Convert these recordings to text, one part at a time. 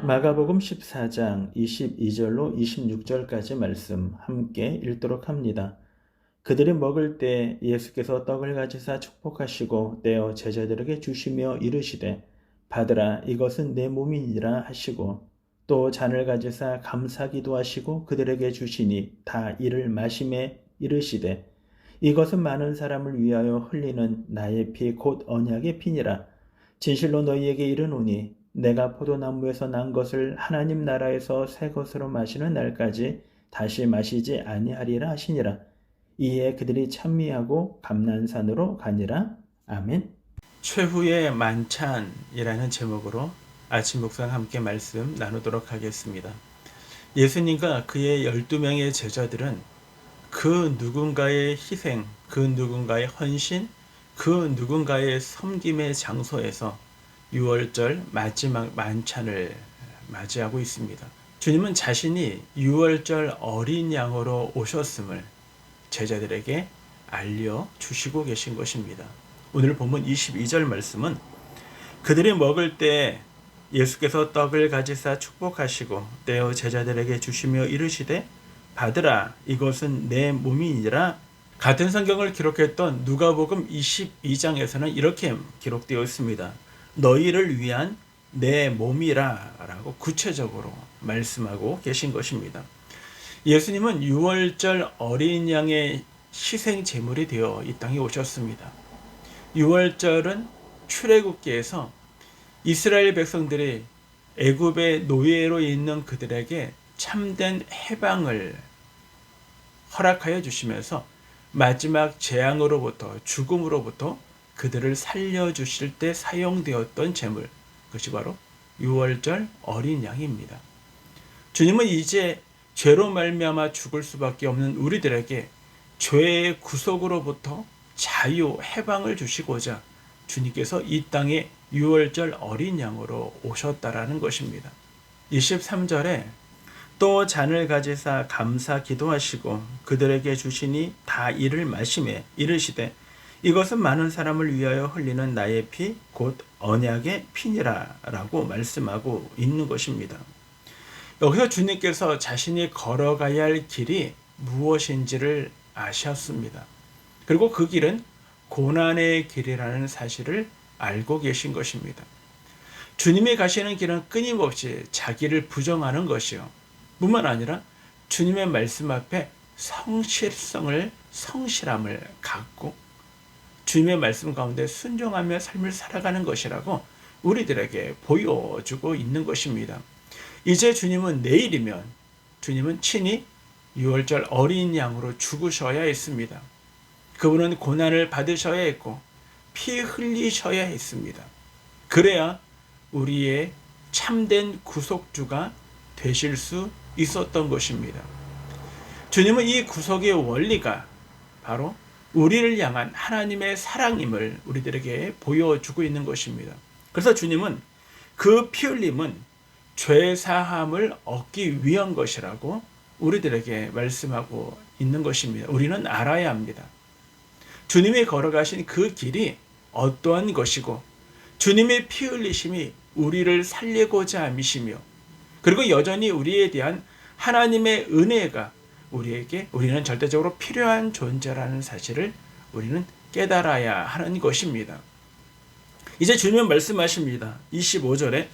마가복음 14장 22절로 26절까지 말씀 함께 읽도록 합니다. 그들이 먹을 때 예수께서 떡을 가지사 축복하시고 떼어 제자들에게 주시며 이르시되 받으라 이것은 내 몸이니라 하시고 또 잔을 가지사 감사기도 하시고 그들에게 주시니 다 이를 마시매 이르시되 이것은 많은 사람을 위하여 흘리는 나의 피 곧 언약의 피니라. 진실로 너희에게 이르노니 내가 포도나무에서 난 것을 하나님 나라에서 새 것으로 마시는 날까지 다시 마시지 아니하리라 하시니라. 이에 그들이 찬미하고 감난산으로 가니라. 아멘. 최후의 만찬이라는 제목으로 아침 묵상 함께 말씀 나누도록 하겠습니다. 예수님과 그의 12명의 제자들은 그 누군가의 희생, 그 누군가의 헌신, 그 누군가의 섬김의 장소에서 6월절 마지막 만찬을 맞이하고 있습니다. 주님은 자신이 6월절 어린 양으로 오셨음을 제자들에게 알려주시고 계신 것입니다. 오늘 본문 22절 말씀은 그들이 먹을 때 예수께서 떡을 가지사 축복하시고 떼어 제자들에게 주시며 이르시되 받으라 이것은 내 몸이니라. 같은 성경을 기록했던 누가복음 22장에서는 이렇게 기록되어 있습니다. 너희를 위한 내 몸이라 라고 구체적으로 말씀하고 계신 것입니다. 예수님은 6월절 어린 양의 희생 제물이 되어 이 땅에 오셨습니다. 6월절은 출애굽기에서 이스라엘 백성들이 애굽의 노예로 있는 그들에게 참된 해방을 허락하여 주시면서 마지막 재앙으로부터 죽음으로부터 그들을 살려주실 때 사용되었던 제물, 그것이 바로 6월절 어린 양입니다. 주님은 이제 죄로 말미암아 죽을 수밖에 없는 우리들에게 죄의 구속으로부터 자유, 해방을 주시고자 주님께서 이 땅에 6월절 어린 양으로 오셨다라는 것입니다. 23절에 또 잔을 가지사 감사 기도하시고 그들에게 주시니 다 이를 마시매 이르시되 이것은 많은 사람을 위하여 흘리는 나의 피 곧 언약의 피니라 라고 말씀하고 있는 것입니다. 여기서 주님께서 자신이 걸어가야 할 길이 무엇인지를 아셨습니다. 그리고 그 길은 고난의 길이라는 사실을 알고 계신 것입니다. 주님이 가시는 길은 끊임없이 자기를 부정하는 것이요 뿐만 아니라 주님의 말씀 앞에 성실함을 갖고 주님의 말씀 가운데 순종하며 삶을 살아가는 것이라고 우리들에게 보여주고 있는 것입니다. 이제 주님은 내일이면 주님은 친히 6월절 어린 양으로 죽으셔야 했습니다. 그분은 고난을 받으셔야 했고 피 흘리셔야 했습니다. 그래야 우리의 참된 구속주가 되실 수 있었던 것입니다. 주님은 이 구속의 원리가 바로 우리를 향한 하나님의 사랑임을 우리들에게 보여주고 있는 것입니다. 그래서 주님은 그 피 흘림은 죄 사함을 얻기 위한 것이라고 우리들에게 말씀하고 있는 것입니다. 우리는 알아야 합니다. 주님이 걸어가신 그 길이 어떠한 것이고 주님의 피 흘리심이 우리를 살리고자 함이시며 그리고 여전히 우리에 대한 하나님의 은혜가 우리는 절대적으로 필요한 존재라는 사실을 우리는 깨달아야 하는 것입니다. 이제 주님은 말씀하십니다. 25절에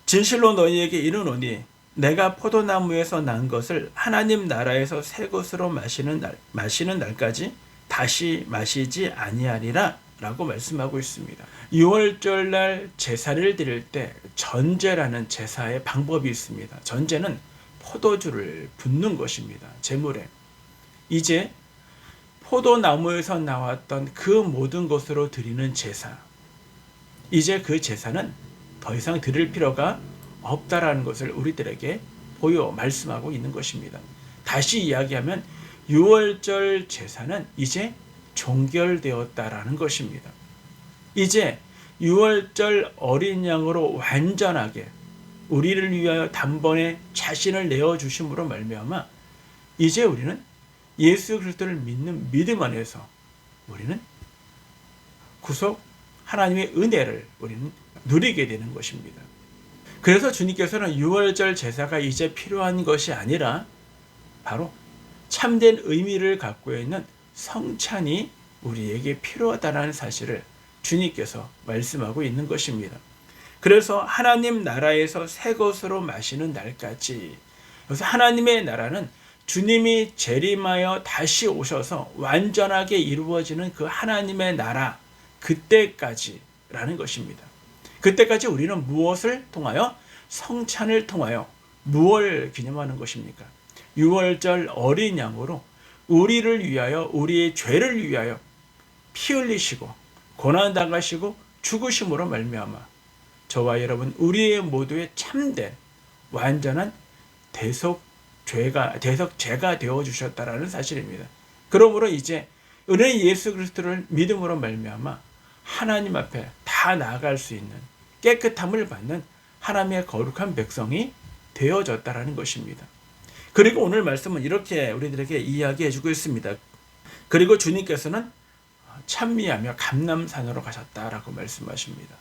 진실로 너희에게 이르노니 내가 포도나무에서 난 것을 하나님 나라에서 새 것으로 마시는 날까지 다시 마시지 아니하리라 라고 말씀하고 있습니다. 6월절 날 제사를 드릴 때 전제라는 제사의 방법이 있습니다. 전제는 포도주를 붓는 것입니다. 제물에. 이제 포도나무에서 나왔던 그 모든 것으로 드리는 제사. 이제 그 제사는 더 이상 드릴 필요가 없다라는 것을 우리들에게 말씀하고 있는 것입니다. 다시 이야기하면 6월절 제사는 이제 종결되었다라는 것입니다. 이제 6월절 어린 양으로 완전하게 우리를 위하여 단번에 자신을 내어주심으로 말미암아 이제 우리는 예수 그리스도를 믿는 믿음 안에서 우리는 구속 하나님의 은혜를 우리는 누리게 되는 것입니다. 그래서 주님께서는 유월절 제사가 이제 필요한 것이 아니라 바로 참된 의미를 갖고 있는 성찬이 우리에게 필요하다는 사실을 주님께서 말씀하고 있는 것입니다. 그래서 하나님 나라에서 새 것으로 마시는 날까지, 그래서 하나님의 나라는 주님이 재림하여 다시 오셔서 완전하게 이루어지는 그 하나님의 나라, 그때까지라는 것입니다. 그때까지 우리는 무엇을 통하여? 성찬을 통하여 무엇을 기념하는 것입니까? 유월절 어린 양으로 우리를 위하여, 우리의 죄를 위하여 피 흘리시고 고난 당하시고 죽으심으로 말미암아 저와 여러분 우리의 모두의 참된 완전한 대속죄가 되어 주셨다라는 사실입니다. 그러므로 이제 은혜 예수 그리스도를 믿음으로 말미암아 하나님 앞에 다 나아갈 수 있는 깨끗함을 받는 하나님의 거룩한 백성이 되어졌다라는 것입니다. 그리고 오늘 말씀은 이렇게 우리들에게 이야기해 주고 있습니다. 그리고 주님께서는 찬미하며 감람산으로 가셨다라고 말씀하십니다.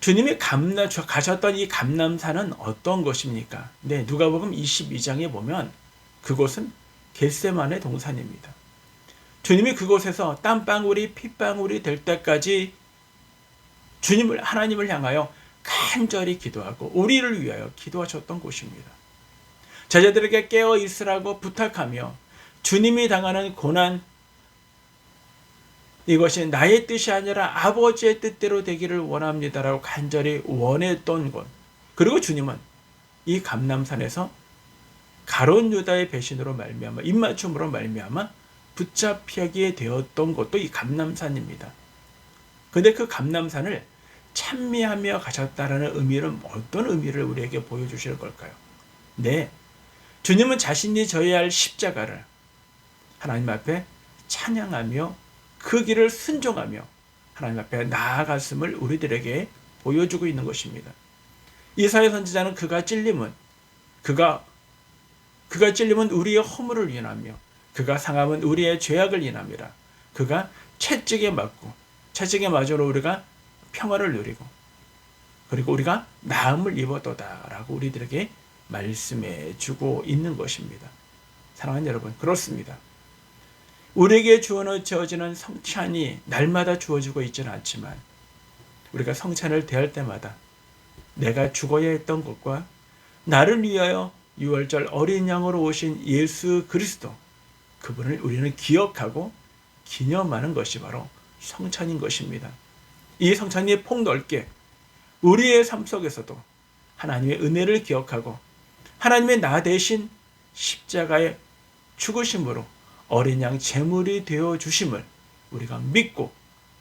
주님이 가셨던 이 감람산은 어떤 것입니까? 네, 누가복음 22장에 보면 그곳은 겟세마네 동산입니다. 주님이 그곳에서 땀방울이 핏방울이 될 때까지 하나님을 향하여 간절히 기도하고 우리를 위하여 기도하셨던 곳입니다. 제자들에게 깨어 있으라고 부탁하며 주님이 당하는 고난, 이것이 나의 뜻이 아니라 아버지의 뜻대로 되기를 원합니다라고 간절히 원했던 곳. 그리고 주님은 이 감람산에서 가룟 유다의 배신으로 말미암아, 입맞춤으로 말미암아 붙잡히게 되었던 곳도 이 감람산입니다. 근데 그 감람산을 찬미하며 가셨다라는 의미는 어떤 의미를 우리에게 보여주실 걸까요? 네, 주님은 자신이 져야 할 십자가를 하나님 앞에 찬양하며 그 길을 순종하며 하나님 앞에 나아갔음을 우리들에게 보여주고 있는 것입니다. 이사야 선지자는 그가 찔림은 우리의 허물을 인하며 그가 상함은 우리의 죄악을 인함이라. 그가 채찍에 맞으로 우리가 평화를 누리고 그리고 우리가 나음을 입었도다라고 우리들에게 말씀해 주고 있는 것입니다. 사랑하는 여러분, 그렇습니다. 우리에게 주어지는 성찬이 날마다 주어지고 있지는 않지만 우리가 성찬을 대할 때마다 내가 죽어야 했던 것과 나를 위하여 유월절 어린 양으로 오신 예수 그리스도, 그분을 우리는 기억하고 기념하는 것이 바로 성찬인 것입니다. 이 성찬이 폭넓게 우리의 삶 속에서도 하나님의 은혜를 기억하고 하나님의 나 대신 십자가의 죽으심으로 어린 양 제물이 되어 주심을 우리가 믿고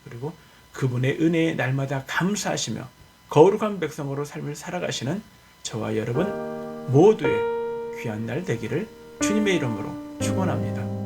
그리고 그분의 은혜에 날마다 감사하시며 거룩한 백성으로 삶을 살아가시는 저와 여러분 모두의 귀한 날 되기를 주님의 이름으로 축원합니다.